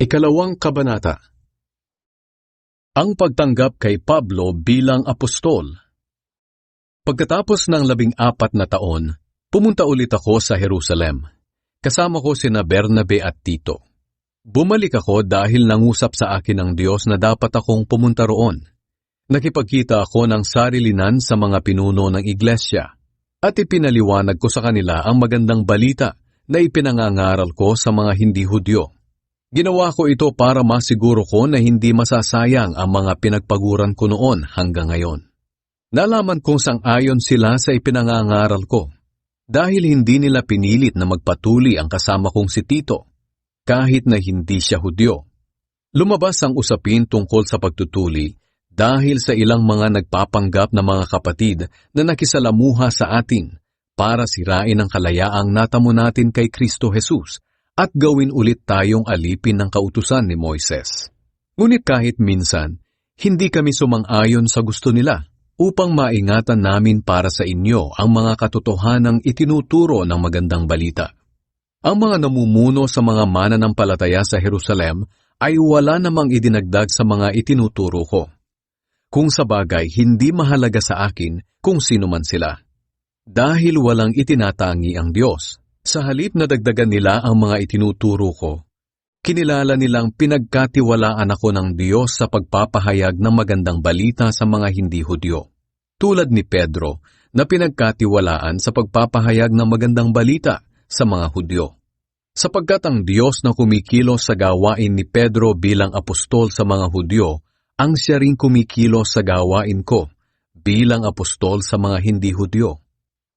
Ikalawang kabanata. Ang pagtanggap kay Pablo bilang apostol. Pagkatapos ng 14 na taon, pumunta ulit ako sa Jerusalem. Kasama ko sina Bernabe at Tito. Bumalik ako dahil nangusap sa akin ng Diyos na dapat akong pumunta roon. Nakipagkita ako ng sarilinan sa mga pinuno ng iglesia at ipinaliwanag ko sa kanila ang magandang balita na ipinangangaral ko sa mga hindi Hudyo. Ginawa ko ito para masiguro ko na hindi masasayang ang mga pinagpaguran ko noon hanggang ngayon. Nalaman kong sang-ayon sila sa ipinangangaral ko dahil hindi nila pinilit na magpatuli ang kasama kong si Tito kahit na hindi siya Hudyo. Lumabas ang usapin tungkol sa pagtutuli dahil sa ilang mga nagpapanggap na mga kapatid na nakisalamuha sa atin para sirain ang kalayaang natamo natin kay Kristo Jesus at gawin ulit tayong alipin ng kautusan ni Moises. Ngunit kahit minsan, hindi kami sumang-ayon sa gusto nila upang maingatan namin para sa inyo ang mga katotohanang itinuturo ng magandang balita. Ang mga namumuno sa mga mananampalataya sa Jerusalem ay wala namang idinagdag sa mga itinuturo ko. Kung sa bagay, hindi mahalaga sa akin kung sino man sila. Dahil walang itinatangi ang Diyos. Sa halip na dagdagan nila ang mga itinuturo ko, kinilala nilang pinagkatiwalaan ako ng Diyos sa pagpapahayag ng magandang balita sa mga hindi Hudyo. Tulad ni Pedro na pinagkatiwalaan sa pagpapahayag ng magandang balita sa mga Hudyo. Sapagkat ang Diyos na kumikilos sa gawain ni Pedro bilang apostol sa mga Hudyo, ang siya ring kumikilos sa gawain ko bilang apostol sa mga hindi Hudyo.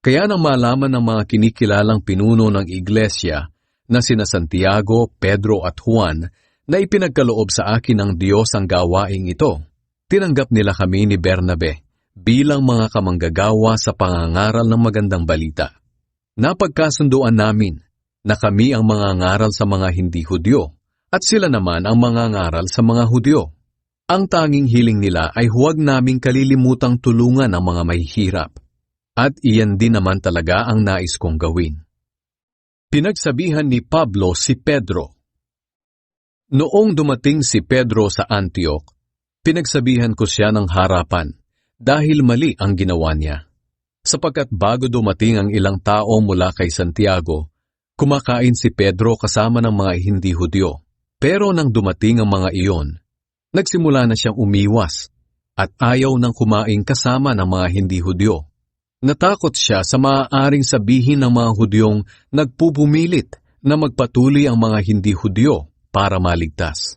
Kaya nang malaman ng mga kinikilalang pinuno ng iglesia na sina Santiago, Pedro at Juan na ipinagkaloob sa akin ng Diyos ang gawaing ito, tinanggap nila kami ni Bernabe bilang mga kamanggagawa sa pangangaral ng magandang balita. Napagkasunduan namin na kami ang mga ngaral sa mga hindi Hudyo at sila naman ang mga ngaral sa mga Hudyo. Ang tanging hiling nila ay huwag naming kalilimutang tulungan ang mga mahihirap. At iyan din naman talaga ang nais kong gawin. Pinagsabihan ni Pablo si Pedro. Noong dumating si Pedro sa Antioch, pinagsabihan ko siya ng harapan dahil mali ang ginawa niya. Sapagkat bago dumating ang ilang tao mula kay Santiago, kumakain si Pedro kasama ng mga hindi Hudyo. Pero nang dumating ang mga iyon, nagsimula na siyang umiwas at ayaw nang kumain kasama ng mga hindi Hudyo. Natakot siya sa maaaring sabihin ng mga Hudyong nagpupumilit na magpatuli ang mga hindi Hudyo para maligtas.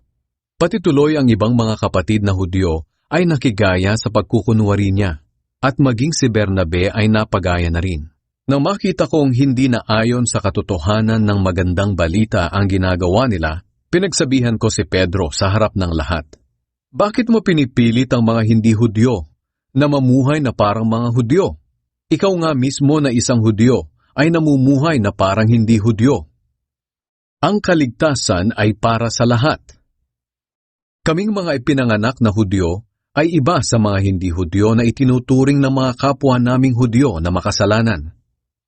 Pati tuloy ang ibang mga kapatid na Hudyo ay nakigaya sa pagkukunwari niya at maging si Bernabe ay napagaya na rin. Nang makita kong hindi na ayon sa katotohanan ng magandang balita ang ginagawa nila, pinagsabihan ko si Pedro sa harap ng lahat. Bakit mo pinipilit ang mga hindi Hudyo na mamuhay na parang mga Hudyo? Ikaw nga mismo na isang Hudyo ay namumuhay na parang hindi Hudyo. Ang kaligtasan ay para sa lahat. Kaming mga ipinanganak na Hudyo ay iba sa mga hindi Hudyo na itinuturing ng mga kapwa naming Hudyo na makasalanan.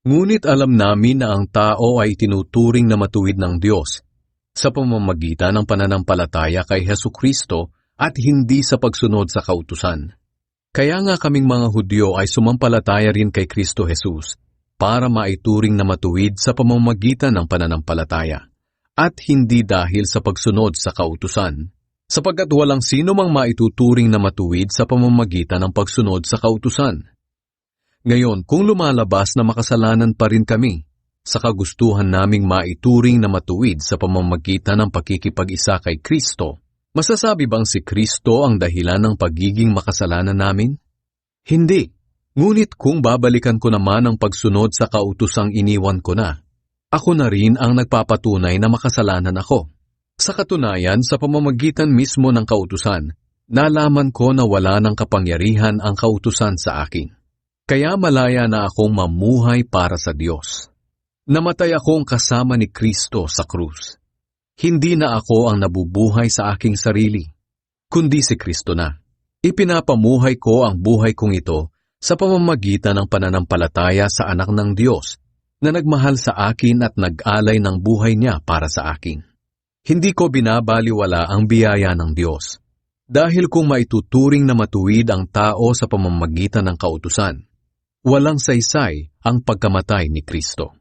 Ngunit alam namin na ang tao ay itinuturing na matuwid ng Diyos sa pamamagitan ng pananampalataya kay Hesukristo at hindi sa pagsunod sa kautusan. Kaya nga kaming mga Hudyo ay sumampalataya rin kay Kristo Jesus para maituring na matuwid sa pamamagitan ng pananampalataya at hindi dahil sa pagsunod sa kautusan, sapagkat walang sino mang maituturing na matuwid sa pamamagitan ng pagsunod sa kautusan. Ngayon, kung lumalabas na makasalanan pa rin kami, sa kagustuhan naming maituring na matuwid sa pamamagitan ng pakikipag-isa kay Kristo, masasabi bang si Kristo ang dahilan ng pagiging makasalanan namin? Hindi. Ngunit kung babalikan ko naman ang pagsunod sa kautusang iniwan ko na, ako na rin ang nagpapatunay na makasalanan ako. Sa katunayan, sa pamamagitan mismo ng kautusan, nalaman ko na wala ng kapangyarihan ang kautusan sa akin. Kaya malaya na akong mamuhay para sa Diyos. Namatay akong kasama ni Kristo sa krus. Hindi na ako ang nabubuhay sa aking sarili, kundi si Kristo na. Ipinapamuhay ko ang buhay kong ito sa pamamagitan ng pananampalataya sa anak ng Diyos na nagmahal sa akin at nag-alay ng buhay niya para sa akin. Hindi ko binabaliwala ang biyaya ng Diyos. Dahil kung maituturing na matuwid ang tao sa pamamagitan ng kautusan, walang saysay ang pagkamatay ni Kristo.